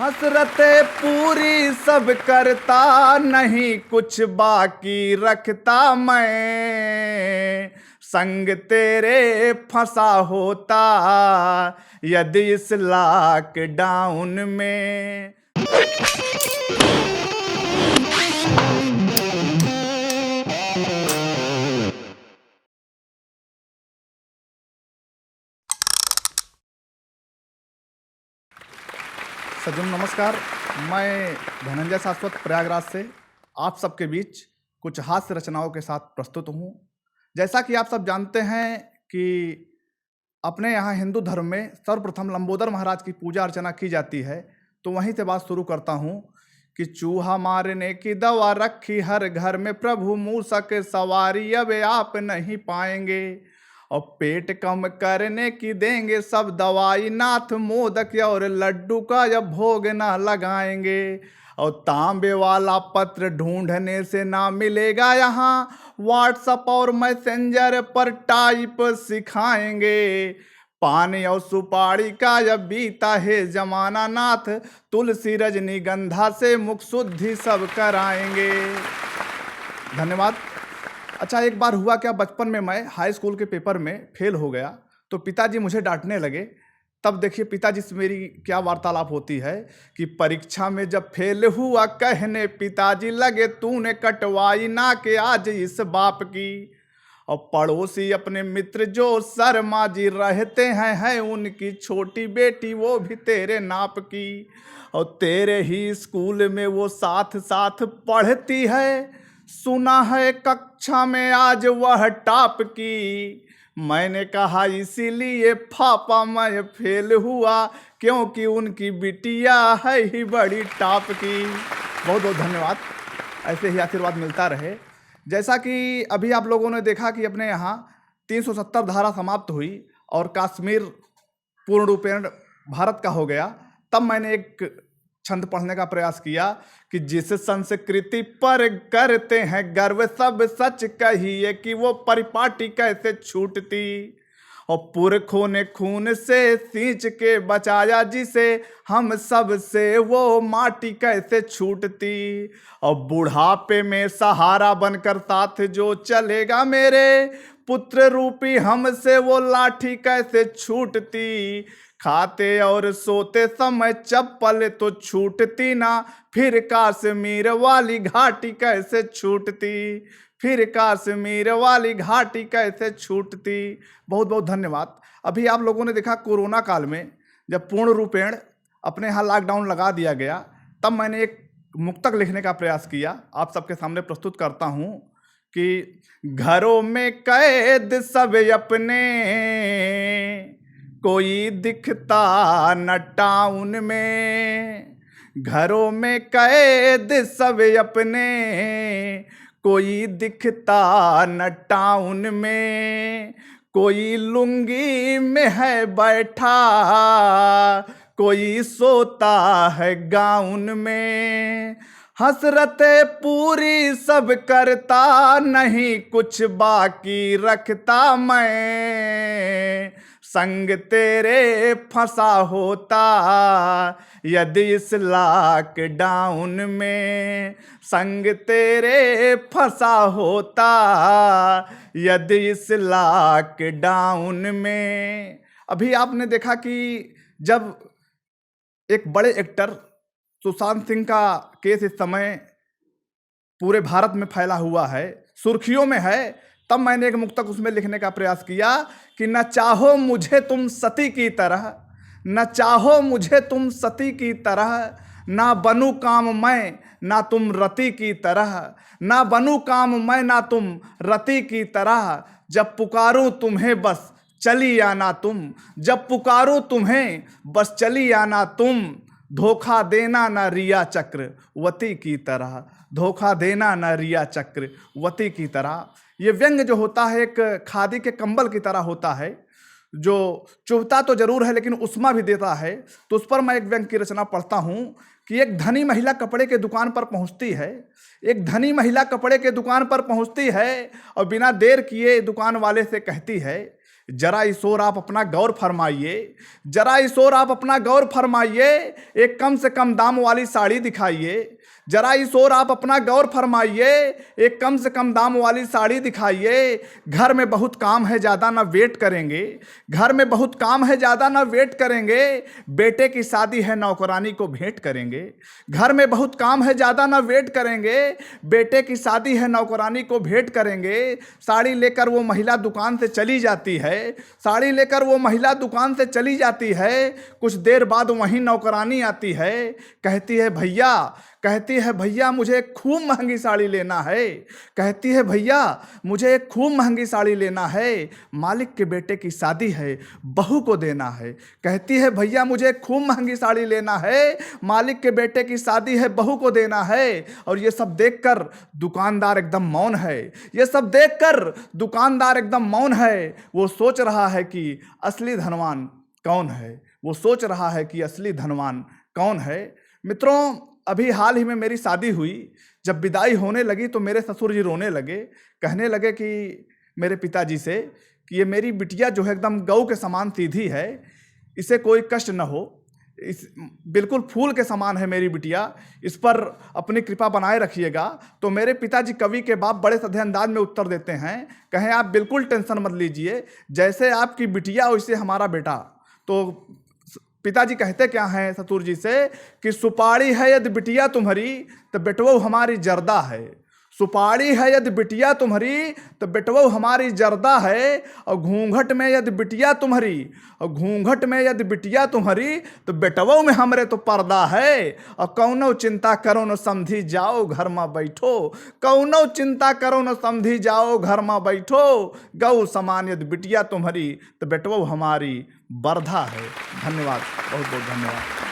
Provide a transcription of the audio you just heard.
हसरतें पूरी सब करता, नहीं कुछ बाकी रखता मैं। संग तेरे फंसा होता यदि इस लॉकडाउन में। सज्जन नमस्कार, मैं धनंजय शाश्वत प्रयागराज से आप सबके बीच कुछ हास्य रचनाओं के साथ प्रस्तुत हूँ। जैसा कि आप सब जानते हैं कि अपने यहाँ हिंदू धर्म में सर्वप्रथम लंबोदर महाराज की पूजा अर्चना की जाती है, तो वहीं से बात शुरू करता हूँ कि चूहा मारने की दवा रखी हर घर में, प्रभु मूसक सवारी अब आप नहीं पाएंगे। और पेट कम करने की देंगे सब दवाई, नाथ मोदक और लड्डू का अब भोग ना लगाएंगे। और तांबे वाला पत्र ढूंढने से ना मिलेगा यहाँ, व्हाट्सएप और मैसेंजर पर टाइप सिखाएंगे। पान और सुपारी का अब बीता है जमाना, नाथ तुलसी रजनीगंधा से मुख शुद्धि सब कराएंगे। धन्यवाद। अच्छा, एक बार हुआ क्या, बचपन में मैं हाई स्कूल के पेपर में फेल हो गया तो पिताजी मुझे डांटने लगे। तब देखिए पिताजी से मेरी क्या वार्तालाप होती है कि परीक्षा में जब फेल हुआ कहने पिताजी लगे, तूने कटवाई ना के आज इस बाप की। और पड़ोसी अपने मित्र जो शर्मा जी रहते हैं उनकी छोटी बेटी वो भी तेरे नाप की। और तेरे ही स्कूल में वो साथ साथ पढ़ती है, सुना है कक्षा में आज वह टॉप की। मैंने कहा इसीलिए पापा मैं फेल हुआ, क्योंकि उनकी बिटिया है ही बड़ी टॉप की। बहुत बहुत धन्यवाद, ऐसे ही आशीर्वाद मिलता रहे। जैसा कि अभी आप लोगों ने देखा कि अपने यहाँ 370 धारा समाप्त हुई और कश्मीर पूर्ण रूपेण भारत का हो गया, तब मैंने एक छंद पढ़ने का प्रयास किया कि जिस संस्कृति पर करते हैं गर्व सब सच कहिए कि वो परिपाटी कैसे छूटती। और पुरखों ने खून से सींच के बचाया जिसे, हम सब से वो माटी कैसे छूटती। और बुढ़ापे में सहारा बनकर साथ जो चलेगा मेरे, पुत्र रूपी हमसे वो लाठी कैसे छूटती। खाते और सोते समय चप्पल तो छूटती ना, फिर कश्मीर वाली घाटी कैसे छूटती, फिर कश्मीर वाली घाटी कैसे छूटती। बहुत बहुत धन्यवाद। अभी आप लोगों ने देखा कोरोना काल में जब पूर्ण रूपेण अपने यहाँ लॉकडाउन लगा दिया गया, तब मैंने एक मुक्तक लिखने का प्रयास किया, आप सबके सामने प्रस्तुत करता हूँ कि घरों में कैद सब अपने, कोई दिखता न टाउन में। घरों में कैद सब अपने, कोई दिखता न टाउन में। कोई लुंगी में है बैठा, कोई सोता है गाउन में। हसरतें पूरी सब करता, नहीं कुछ बाकी रखता मैं। संग तेरे फंसा होता यदि इस लॉकडाउन में, संग तेरे फंसा होता यदि इस लॉकडाउन में। अभी आपने देखा कि जब एक बड़े एक्टर सुशांत सिंह का केस इस समय पूरे भारत में फैला हुआ है, सुर्खियों में है, तब मैंने एक मुक्तक उसमें लिखने का प्रयास किया कि न चाहो मुझे तुम सती की तरह, न चाहो मुझे तुम सती की तरह, ना बनूं काम मैं ना तुम रति की तरह, ना बनूं काम मैं ना तुम रति की तरह। जब पुकारूं तुम्हें बस चली आना तुम, जब पुकारूं तुम्हें बस चली आना तुम। धोखा देना ना रिया चक्रवती की तरह, धोखा देना ना रिया चक्रवती की तरह। ये व्यंग जो होता है एक खादी के कंबल की तरह होता है, जो चुभता तो जरूर है लेकिन उष्मा भी देता है। तो उस पर मैं एक व्यंग की रचना पढ़ता हूँ कि एक धनी महिला कपड़े के दुकान पर पहुँचती है, एक धनी महिला कपड़े के दुकान पर पहुँचती है और बिना देर किए दुकान वाले से कहती है, जरा इस ओर आप अपना गौर फरमाइए, जरा इस ओर आप अपना गौर फरमाइए, एक कम से कम दाम वाली साड़ी दिखाइए। जरा इस ओर आप अपना गौर फरमाइए, एक कम से कम दाम वाली साड़ी दिखाइए। घर में बहुत काम है, ज़्यादा ना वेट करेंगे। घर में बहुत काम है, ज़्यादा ना वेट करेंगे। बेटे की शादी है, नौकरानी को भेंट करेंगे। घर में बहुत काम है, ज़्यादा ना वेट करेंगे। बेटे की शादी है, नौकरानी को भेंट करेंगे। साड़ी लेकर वो महिला दुकान से चली जाती है। साड़ी लेकर वो महिला दुकान से चली जाती है। कुछ देर बाद वहीं नौकरानी आती है। कहती है भैया मुझे एक खूब महंगी साड़ी लेना है। कहती है भैया मुझे एक खूब महंगी साड़ी लेना है, मालिक के बेटे की शादी है, बहू को देना है। कहती है भैया मुझे एक खूब महंगी साड़ी लेना है, मालिक के बेटे की शादी है, बहू को देना है। और ये सब देखकर दुकानदार एकदम मौन है। ये सब देखकर दुकानदार एकदम मौन है। वो सोच रहा है कि असली धनवान कौन है। वो सोच रहा है कि असली धनवान कौन है। मित्रों, अभी हाल ही में मेरी शादी हुई। जब विदाई होने लगी तो मेरे ससुर जी रोने लगे। कहने लगे कि मेरे पिताजी से कि ये मेरी बिटिया जो है एकदम गऊ के समान सीधी है, इसे कोई कष्ट न हो, इस बिल्कुल फूल के समान है मेरी बिटिया, इस पर अपनी कृपा बनाए रखिएगा। तो मेरे पिताजी कवि के बाप बड़े सधे अंदाज में उत्तर देते हैं, कहें आप बिल्कुल टेंशन मत लीजिए, जैसे आपकी बिटिया वैसे हमारा बेटा। तो पिताजी कहते क्या हैं ससुर जी से कि सुपारी है यदि बिटिया तुम्हारी तो बेटवो हमारी जर्दा है। सुपारी है यदि बिटिया तुम्हारी तो बेटवो हमारी जर्दा है। और घूंघट में यदि बिटिया तुम्हारी, और घूंघट में यदि बिटिया तुम्हारी तो बेटवो में हमरे तो पर्दा है। और कौनो चिंता करो न समझी जाओ घर में बैठो, कौनो चिंता करो न समझी जाओ घर में बैठो। गौ समान यदि बिटिया तुम्हारी तो बेटवो हमारी बरधा है। धन्यवाद, बहुत बहुत धन्यवाद।